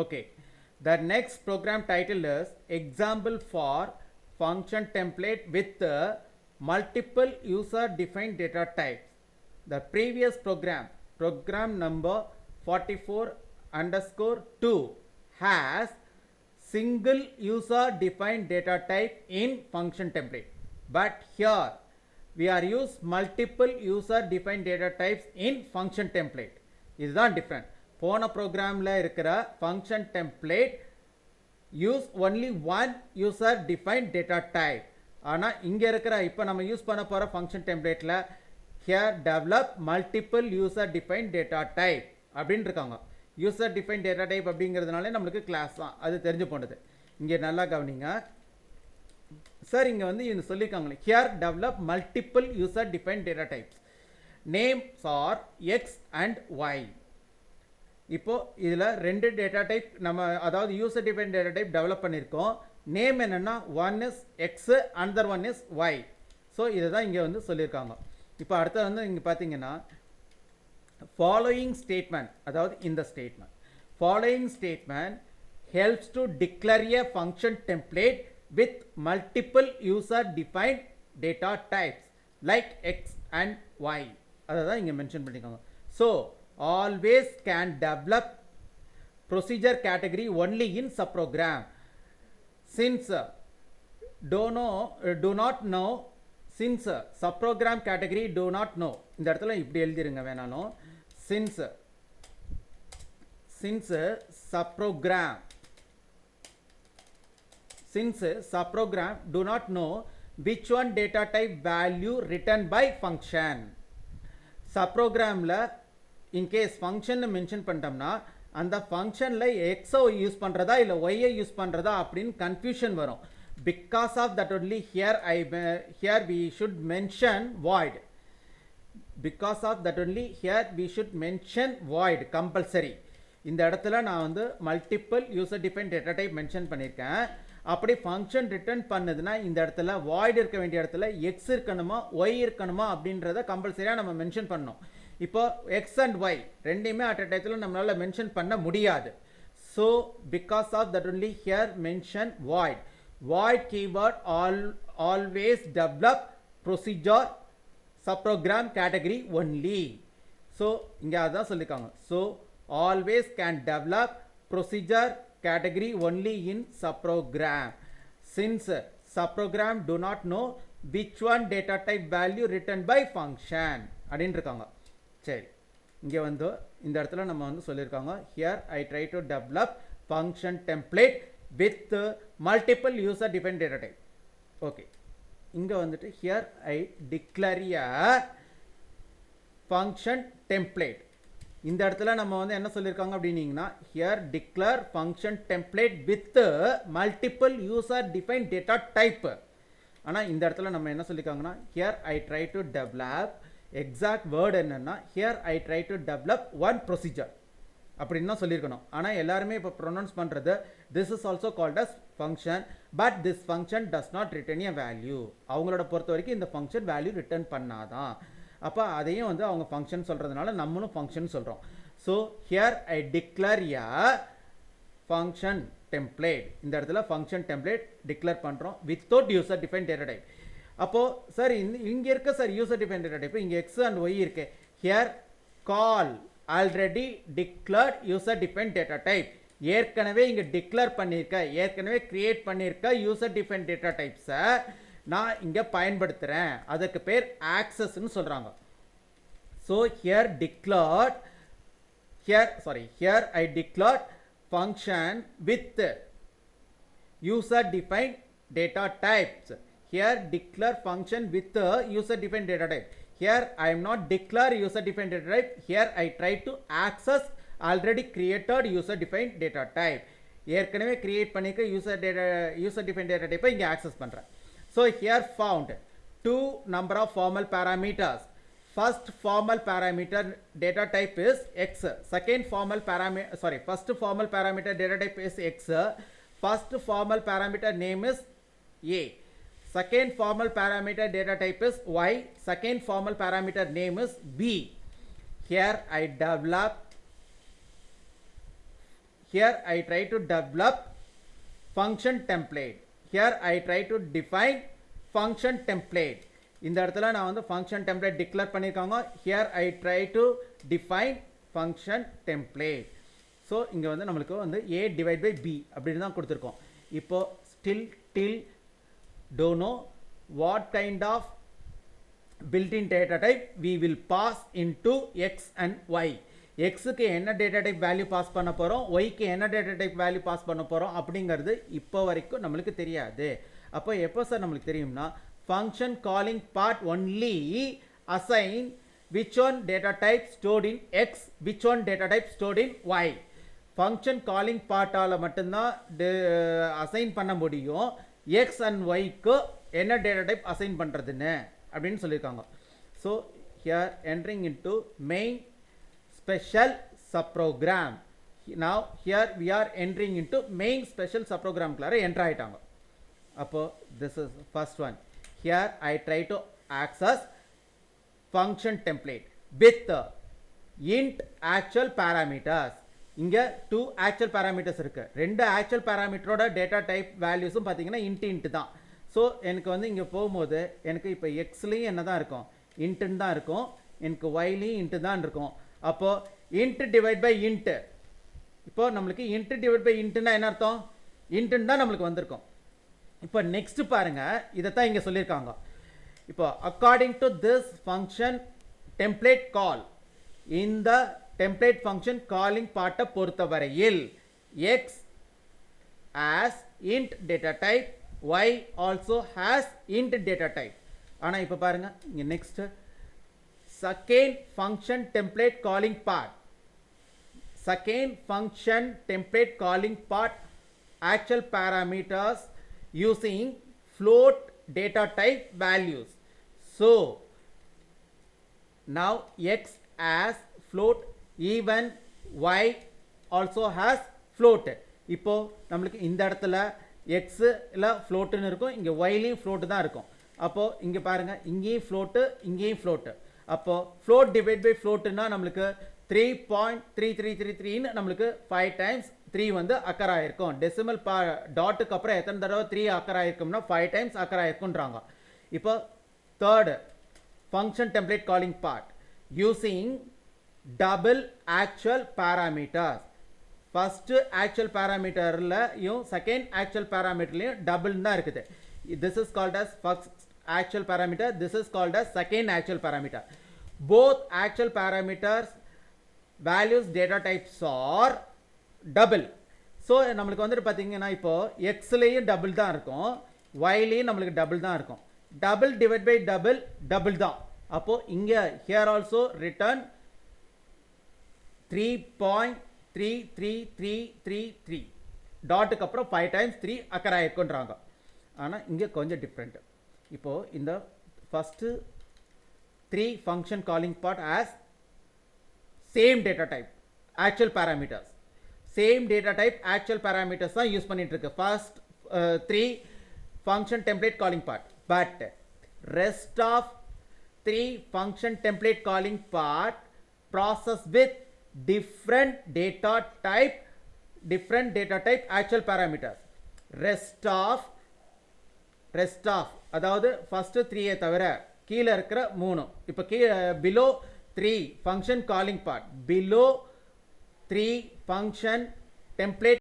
Okay, the next program title is example for function template with multiple user defined data types. The previous program number 44 underscore 2 has single user defined data type in function template, but here we are use multiple user defined data types in function template. இதுதான் different. போன ப்ரோக்ராமில் இருக்கிற function template use only one user defined data type. ஆனால் இங்கே இருக்கிற இப்போ நம்ம use பண்ண போகிற function templateல here develop multiple user defined data type அப்படின்னு இருக்காங்க. user defined data type அப்படிங்கிறதுனால நம்மளுக்கு கிளாஸ் தான், அது தெரிஞ்சு போனது. இங்கே நல்லா கவனிங்க சார். இங்கே வந்து இது சொல்லியிருக்காங்களே here develop multiple user defined data types. names are x and y. இப்போ இதில் ரெண்டு டேட்டா டைப் நம்ம அதாவது user define data type develop பண்ணியிருக்கோம். நேம் என்னென்னா one is x another one is y. So இதை தான் இங்கே வந்து சொல்லியிருக்காங்க. இப்போ அடுத்தது வந்து இங்கே பார்த்தீங்கன்னா ஃபாலோயிங் ஸ்டேட்மெண்ட், அதாவது இந்த statement following statement helps to declare a function template with multiple user defined data types like x and y. அதான் இங்க மென்ஷன் பண்ணிருக்காங்க. So always can develop procedure category only in subprogram. Since do not know, since subprogram category do not know, இந்த இடத்துல இப்படி எழுதிருங்க வேணாலும், since subprogram do not know which one data type value written by function. subprogramல in case function mention பண்ணிட்டோம்னா அந்த functionல x use பண்றதா இல்ல y use பண்றதா அப்படின்னு confusion வரும். because of that only here we should mention void. because of that only here we should mention void compulsory. இந்த இடத்துல நான் வந்து multiple user defined data type mention பண்ணிருக்கேன். அப்படி ஃபங்க்ஷன் ரிட்டர்ன் பண்ணதுன்னா இந்த இடத்துல வாய்ட் இருக்க வேண்டிய இடத்துல எக்ஸ் இருக்கணுமா ஒய் இருக்கணுமா அப்படின்றத கம்பல்சரியாக நம்ம மென்ஷன் பண்ணோம். இப்போ எக்ஸ் அண்ட் ஒய் ரெண்டையுமே அட் அ டயத்தில் நம்மளால் மென்ஷன் பண்ண முடியாது. So because of that only here mention void. Void keyword always develop procedure subprogram category only. So இங்கே அதான் சொல்லியிருக்காங்க. So always can develop procedure category only in subprogram. Since subprogram do not know which one data type value written by function அப்படினு இருக்காங்க. சரி, இங்கே வந்து இந்த இடத்துல நம்ம வந்து சொல்லியிருக்காங்க here I try to develop function template with multiple user defined data type. okay, இங்கே வந்துட்டு here I declare a function template. இந்த இடத்துல நம்ம வந்து என்ன சொல்லியிருக்காங்க அப்படின்னீங்கன்னா here declare function template with multiple user defined data type. ஆனால் இந்த இடத்துல நம்ம என்ன சொல்லியிருக்காங்கன்னா here I try to develop exact word என்னன்னா here I try to develop one procedure அப்படின்னு தான் சொல்லியிருக்கணும். ஆனால் எல்லாருமே இப்போ ப்ரொனவுன்ஸ் பண்ணுறது this is also called as function but this function does not return a value. அவங்களோட பொறுத்த வரைக்கும் இந்த function value return பண்ணாதான். அப்போ அதையும் வந்து அவங்க ஃபங்க்ஷன் சொல்கிறதுனால நம்மளும் ஃபங்க்ஷன் சொல்கிறோம். So here I declare a function template. இந்த இடத்துல ஃபங்க்ஷன் டெம்ப்ளேட் டிக்ளேர் பண்ணுறோம் without user define data type. அப்போது சார் இங்கே இருக்க sir user define data type இங்கே எக்ஸ் அண்ட் ஒய் இருக்கு. Here call already declared user define data type. ஏற்கனவே இங்கே டிக்ளேர் பண்ணியிருக்க ஏற்கனவே கிரியேட் பண்ணியிருக்க யூசர் டிஃபைன் டேட்டா டைப்ஸை நான் இங்கே பயன்படுத்துகிறேன். அதுக்கு பேர் ஆக்சஸ்ன்னு சொல்கிறாங்க. So here I declared function with user defined data types. Here declare function with user defined data type. Here I am not declare user defined data type. Here I try to access already created user defined data type. ஏற்கனவே create பண்ணிக்க user defined data டைப்பை இங்கே access பண்ணுறேன். So here found two number of formal parameters. First formal parameter data type is x. Second formal parameter first formal parameter data type is x. First formal parameter name is a. Second formal parameter data type is y. Second formal parameter name is b. Here I develop here I try to develop function template. Here I try to define function template. இந்த இடத்துல நான் வந்து function template declare பண்ணிருக்காங்க. Here I try to define function template. So இங்க வந்து நமக்கு வந்து a divide by b அப்படின்னு தான் கொடுத்திருக்கோம். இப்போ still till don't know what kind of built-in data type we will pass into x and y. x க்கு என்ன data type value pass பண்ண போறோம், y க்கு என்ன data type value pass பண்ண போறோம் அப்படிங்கிறது இப்போ வரைக்கும் நமக்கு தெரியாது. அப்போ எப்போ சார் நமக்கு தெரியும்னா function calling part only assign which one data type stored in x, which one data type stored in y. function calling part ஆல மட்டும்தான் assign பண்ண முடியும் x and y க்கு என்ன data type assign பண்றதுன்னு அப்படின்னு சொல்லிருக்காங்க. So here entering into main special subprogram. Now here we are entering into main special subprogram குள்ளார enter ஆயிட்டாங்க. அப்போ this is first one. Here I try to access function template with int actual parameters. இங்க 2 actual parameters இருக்கு. ரெண்டு actual parameterோட data type valuesம் பாத்தீங்கன்னா int தான். So எனக்கு வந்து இங்கே போகும்போது எனக்கு இப்போ எக்ஸ்லேயும் என்ன தான் இருக்கும், இன்ட்டுன்னு தான் இருக்கும், எனக்கு ஒய்லேயும் இன்ட்டு தான் இருக்கும். அப்போது இன்ட்டு டிவைட் பை இன்ட்டு, இப்போ நம்மளுக்கு இன்ட்டு டிவைட் பை இன்ட்டுன்னா என்ன அர்த்தம், இன்ட்டுன்னு தான் நம்மளுக்கு வந்திருக்கும். இப்போ நெக்ஸ்ட் பாருங்க, இதை தான் இங்கே சொல்லியிருக்காங்க. இப்போ according to this function template call, இந்த டெம்ப்ளேட் ஃபங்க்ஷன் காலிங் பார்ட்டை பொறுத்தவரையில் x as int data type, y also has int data type. ஆனா இப்ப பாருங்க இங்க next second function template calling part, second function template calling part actual parameters using float data type values. So now x has float, even y also has float. இப்போ நம்மளுக்கு இந்த இடத்துல x இல்ல floatன்னு இருக்கும், இங்க yலையும் float தான் இருக்கும். அப்போ இங்க பாருங்க இங்கேயும் float இங்கேயும் float. அப்போ float divide by floatனா நம்மளுக்கு 3.3333 ன்னு நம்மளுக்கு 5 times 3 வந்து அக்கர் ஆயிருக்கும். டெசிமல் டாட்டுக்கு அப்புறம் எத்தனை தடவை 3 அக்கர் ஆயிருக்கும்னா 5 times அக்கர் ஆயிருக்கும்ன்றாங்க. இப்போ third function template calling part using double actual parameters. First actual பேராமீட்டர்லையும் செகண்ட் ஆக்சுவல் பேராமீட்டர்லையும் டபுள் தான் இருக்குது. This is called as first actual parameter, this is called as second actual parameter. Both actual parameters values data types are double. So நம்மளுக்கு வந்துட்டு பார்த்தீங்கன்னா இப்போ எக்ஸ்லேயும் double தான் இருக்கும், ஒய்லேயும் நம்மளுக்கு டபுள் தான் இருக்கும். Double divide by double double தான். அப்போது இங்கே ஹியர் ஆல்சோ ரிட்டர்ன் 3.3333 டாட்டுக்கு அப்புறம் 5 times 3 அக்கர் ஆயிருக்குன்றாங்க. ஆனால் இங்கே கொஞ்சம் டிஃப்ரெண்ட். இப்போது இந்த first 3 function calling part as same data type actual parameters, same data type actual parameters தான் யூஸ் பண்ணிட்டு இருக்கு first 3 function template calling part. But rest of 3 function template calling part process with different data type actual parameters. rest of அதாவது first 3 தவிர கீழ இருக்கிற 3, இப்போ below 3 function calling part, below 3 function template